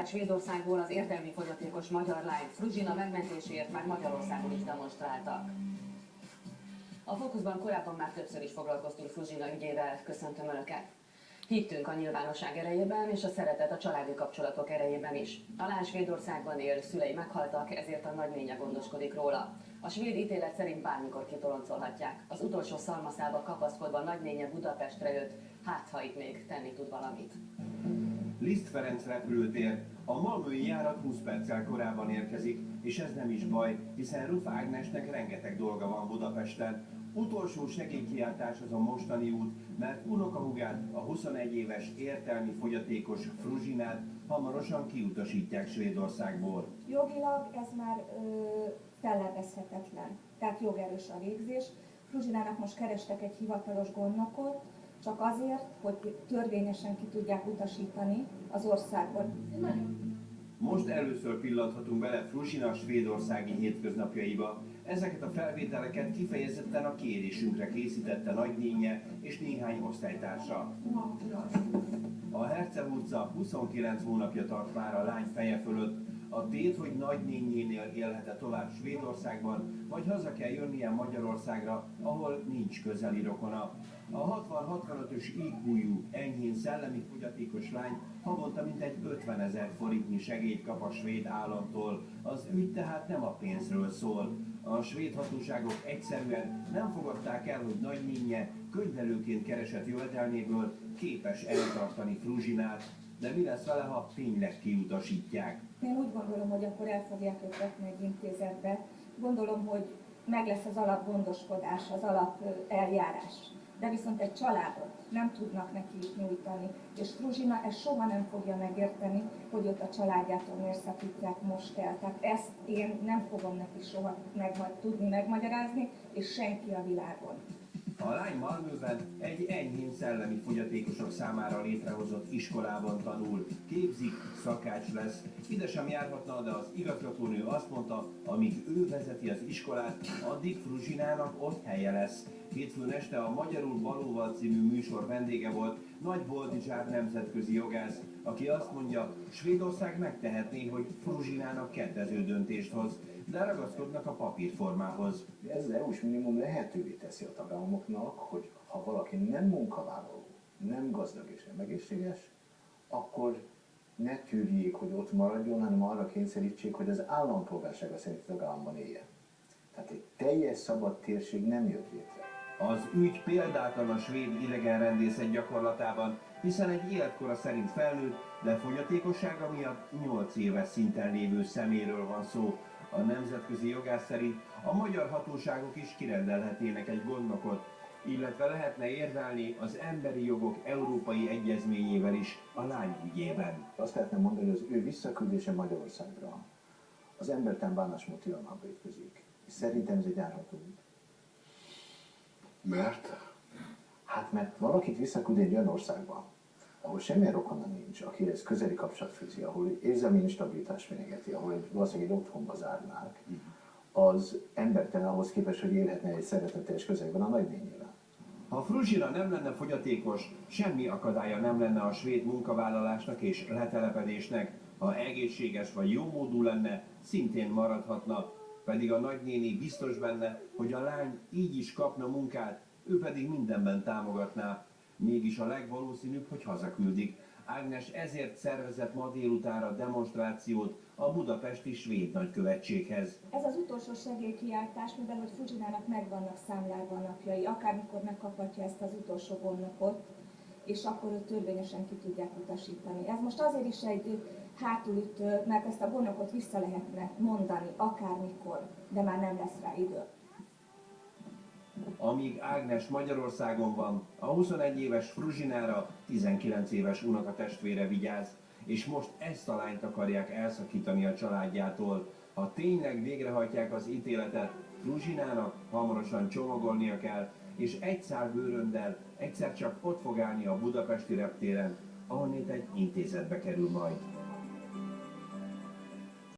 Svédországból az értelmi fogyatékos magyar lány Fruzsina megmentéséért már Magyarországon is demonstráltak. A Fókuszban korábban már többször is foglalkoztunk Fruzsina ügyével. Köszöntöm Önöket! Hittünk a nyilvánosság erejében és a szeretet a családi kapcsolatok erejében is. A lány Svédországban él, szülei meghaltak, ezért a nagynénye gondoskodik róla. A svéd ítélet szerint bármikor kitoloncolhatják. Az utolsó szalmaszába kapaszkodva nagynénye Budapestre jött, hát ha itt még tenni tud valamit. Liszt Ferenc repülőtér. A malmöi járat 20 perccel korábban érkezik, és ez nem is baj, hiszen Ruff Ágnesnek rengeteg dolga van Budapesten. Utolsó segélykiáltás az a mostani út, mert unokahúgát, a 21 éves értelmi fogyatékos Fruzsinát hamarosan kiutasítják Svédországból. Jogilag ez már fellebbezhetetlen, tehát jogerős a végzés. Fruzsinának most kerestek egy hivatalos gondnokot, csak azért, hogy törvényesen ki tudják utasítani az országból. Most először pillanthatunk bele Fruzsina svédországi hétköznapjaiba. Ezeket a felvételeket kifejezetten a kérésünkre készítette nagynénye és néhány osztálytársa. A Herceg utca 29 hónapja tart már a lány feje fölött. A tét, hogy nagynényénél élhet-e tovább Svédországban, vagy haza kell jönnie Magyarországra, ahol nincs közeli rokona. A 60-65-ös IQ-jú, enyhén szellemi fogyatékos lány havonta mintegy 50 000 forintnyi segélyt kap a svéd államtól. Az ügy tehát nem a pénzről szól. A svéd hatóságok egyszerűen nem fogadták el, hogy nagynénye könyvelőként keresett jövedelméből képes eltartani Fruzsinát. De mi lesz vele, ha tényleg kiutasítják? Én úgy gondolom, hogy akkor el fogják őt vetni egy intézetbe. Gondolom, hogy meg lesz az alapgondoskodás, az alapeljárás. De viszont egy családot nem tudnak neki nyújtani. És Fruzsina ezt soha nem fogja megérteni, hogy ott a családjától miért szakítják most el. Tehát ezt én nem fogom neki soha tudni megmagyarázni, és senki a világon. A lány Malmöben egy enyhén szellemi fogyatékosok számára létrehozott iskolában tanul, képzik, szakács lesz. Ide sem járhatna, de az igazgatónő azt mondta, amíg ő vezeti az iskolát, addig Fruzsinának ott helye lesz. Hétfőn este a Magyarul Valóval című műsor vendége volt Nagy Boldizsár nemzetközi jogász, aki azt mondja, Svédország megtehetné, hogy Fruzsinának kedvező döntést hoz, de ragaszkodnak a papírformához. Ez az EU-s minimum lehetővé teszi a tagállamoknak, hogy ha valaki nem munkavállaló, nem gazdag és nem egészséges, akkor ne tűrjék, hogy ott maradjon, hanem arra kényszerítsék, hogy az állampolgársága szerinti tagállamban éljen. Tehát egy teljes szabad térség nem jött létre. Az ügy példátlan a svéd idegenrendészet gyakorlatában, hiszen egy életkora szerint felnőtt, de fogyatékossága miatt 8 éves szinten lévő szeméről van szó. A nemzetközi jogász szerint a magyar hatóságok is kirendelhetnének egy gondnokot, illetve lehetne érvelni az Emberi Jogok Európai Egyezményével is a lány ügyében. Azt lehetne mondani, hogy az ő visszaküldése Magyarországra az embertelen bánásmód tilalmába ütközik. És szerintem ez egy árható út. Mert? Hát mert valakit visszaküld egy olyan országba, ahol semmilyen rokona nincs, akihez közeli kapcsolat fűzi, ahol érzelmi instabilitás fenyegeti, ahol valószínűleg egy otthonba zárnák, az embertelen ahhoz képest, hogy élhetne egy szeretetteljes közegben a nagynényével. Ha Fruzsina nem lenne fogyatékos, semmi akadálya nem lenne a svéd munkavállalásnak és letelepedésnek. Ha egészséges vagy jómódú lenne, szintén maradhatna. Pedig a nagynéni biztos benne, hogy a lány így is kapna munkát, ő pedig mindenben támogatná. Mégis a legvalószínűbb, hogy hazaküldik. Ágnes ezért szervezett ma délutánra demonstrációt a budapesti svéd nagykövetséghez. Ez az utolsó segélykiáltás, mivel hogy Fruzsinának megvannak számlálva a napjai, akármikor megkaphatja ezt az utolsó gondnokot, és akkor őt törvényesen ki tudják utasítani. Ez most azért is egy hátulütő, mert ezt a gondnokot vissza lehetne mondani akármikor, de már nem lesz rá idő. Amíg Ágnes Magyarországon van, a 21 éves Fruzsinára 19 éves unokatestvére vigyáz, és most ezt a lányt akarják elszakítani a családjától. Ha tényleg végrehajtják az ítéletet, Fruzsinának hamarosan csomagolnia kell, és egy szál bőröndel egyszer csak ott fog állni a budapesti reptéren, ahonnét egy intézetbe kerül majd.